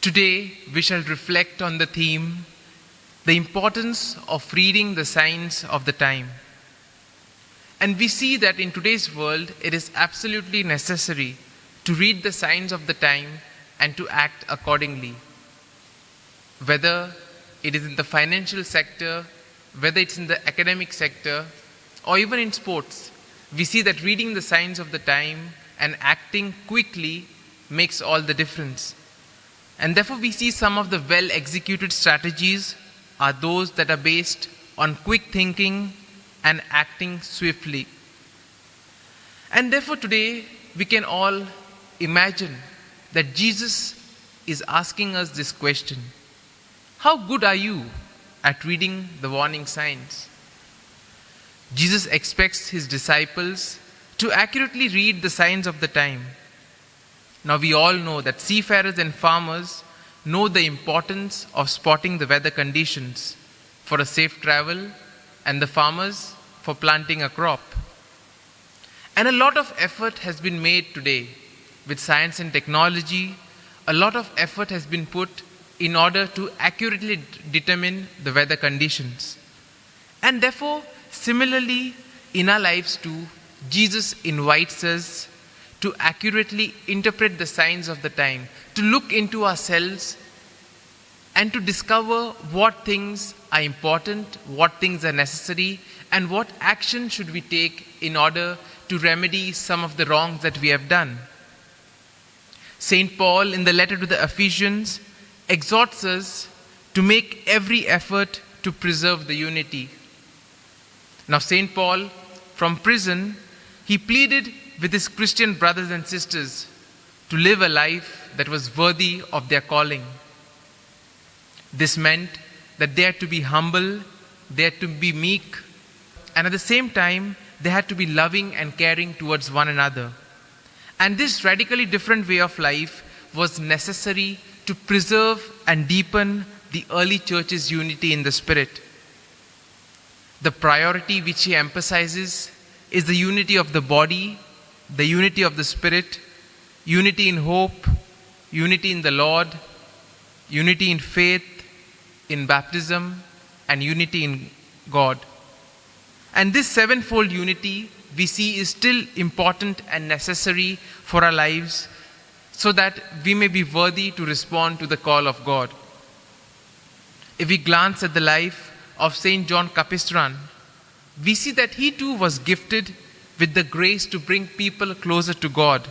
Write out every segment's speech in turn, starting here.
Today, we shall reflect on the theme, the importance of reading the signs of the time. And we see that in today's world, it is absolutely necessary to read the signs of the time and to act accordingly. Whether it is in the financial sector, whether it's in the academic sector, or even in sports, we see that reading the signs of the time and acting quickly makes all the difference. And therefore we see some of the well-executed strategies are those that are based on quick thinking and acting swiftly. And therefore today we can all imagine that Jesus is asking us this question: how good are you at reading the warning signs? Jesus expects his disciples to accurately read the signs of the time. Now we all know that seafarers and farmers know the importance of spotting the weather conditions for a safe travel, and the farmers for planting a crop. And a lot of effort has been made today with science and technology. A lot of effort has been put in order to accurately determine the weather conditions. And therefore, similarly, in our lives too, Jesus invites us to accurately interpret the signs of the time, to look into ourselves and to discover what things are important, what things are necessary, and what action should we take in order to remedy some of the wrongs that we have done. St. Paul, in the letter to the Ephesians, exhorts us to make every effort to preserve the unity. Now, St. Paul, from prison, he pleaded with his Christian brothers and sisters to live a life that was worthy of their calling. This meant that they had to be humble, they had to be meek, and at the same time, they had to be loving and caring towards one another. And this radically different way of life was necessary to preserve and deepen the early church's unity in the Spirit. The priority which he emphasizes is the unity of the body, the unity of the Spirit, unity in hope, unity in the Lord, unity in faith, in baptism, and unity in God. And this sevenfold unity we see is still important and necessary for our lives so that we may be worthy to respond to the call of God. If we glance at the life of St. John Capistran, we see that he too was gifted with the grace to bring people closer to God.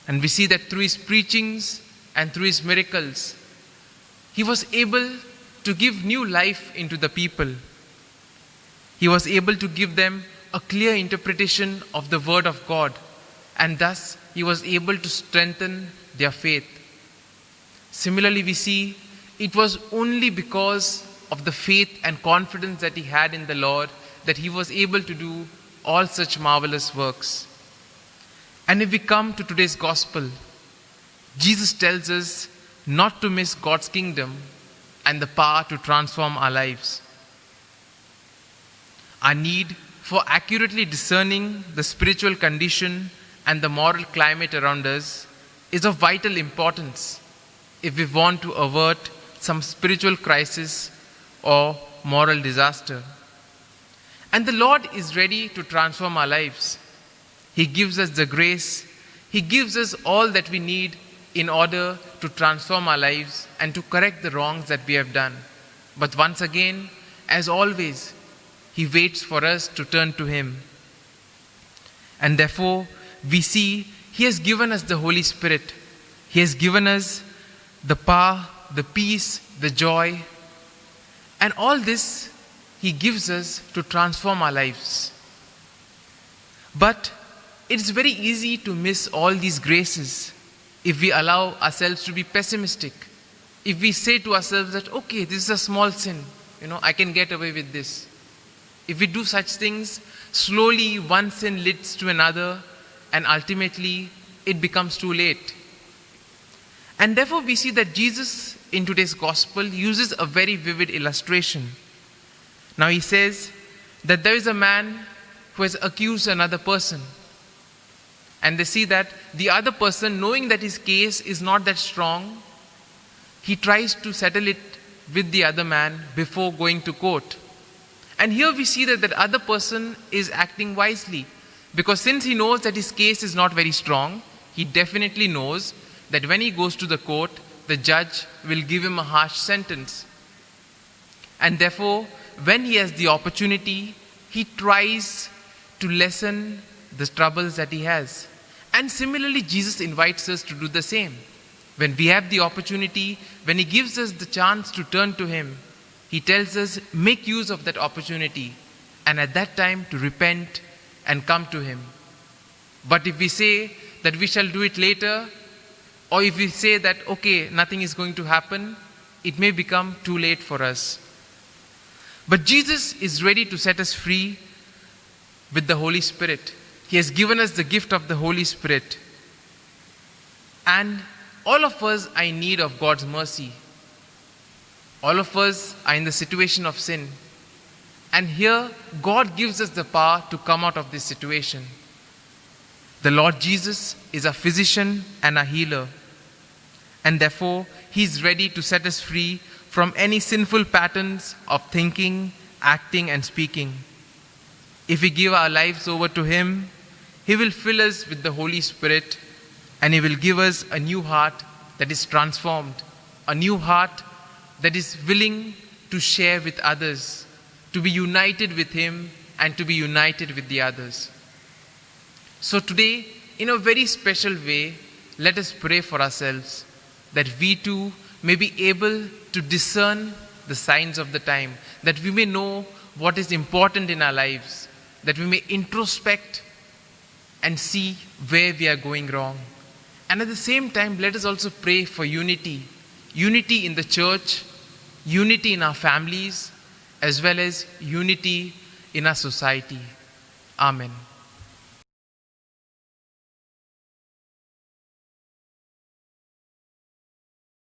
And we see that through his preachings and through his miracles, he was able to give new life into the people. He was able to give them a clear interpretation of the word of God, and thus he was able to strengthen their faith. Similarly, we see it was only because of the faith and confidence that he had in the Lord that he was able to do all such marvelous works. And if we come to today's gospel, Jesus tells us not to miss God's kingdom and the power to transform our lives. Our need for accurately discerning the spiritual condition and the moral climate around us is of vital importance if we want to avert some spiritual crisis or moral disaster. And the Lord is ready to transform our lives. He gives us the grace. He gives us all that we need in order to transform our lives and to correct the wrongs that we have done. But once again, as always, he waits for us to turn to him. And therefore, we see he has given us the Holy Spirit. He has given us the power, the peace, the joy. And all this he gives us to transform our lives. But it's very easy to miss all these graces if we allow ourselves to be pessimistic. If we say to ourselves that, okay, this is a small sin, I can get away with this. If we do such things, slowly one sin leads to another, and ultimately it becomes too late. And therefore we see that Jesus in today's gospel uses a very vivid illustration. Now he says that there is a man who has accused another person. And they see that the other person, knowing that his case is not that strong, he tries to settle it with the other man before going to court. And here we see that that other person is acting wisely, because since he knows that his case is not very strong, he definitely knows that when he goes to the court, the judge will give him a harsh sentence. And therefore, when he has the opportunity, he tries to lessen the troubles that he has. And similarly, Jesus invites us to do the same. When we have the opportunity, when he gives us the chance to turn to him, he tells us, make use of that opportunity, and at that time to repent and come to him. But if we say that we shall do it later, or if we say that, okay, nothing is going to happen, it may become too late for us. But Jesus is ready to set us free with the Holy Spirit. He has given us the gift of the Holy Spirit. And all of us are in need of God's mercy. All of us are in the situation of sin. And here, God gives us the power to come out of this situation. The Lord Jesus is a physician and a healer. And therefore, he is ready to set us free from any sinful patterns of thinking, acting, and speaking. If we give our lives over to him, he will fill us with the Holy Spirit, and he will give us a new heart that is transformed, a new heart that is willing to share with others, to be united with him and to be united with the others. So today, in a very special way, let us pray for ourselves that we too may be able to discern the signs of the time, that we may know what is important in our lives, that we may introspect and see where we are going wrong. And at the same time, let us also pray for unity. Unity in the church, unity in our families, as well as unity in our society. Amen.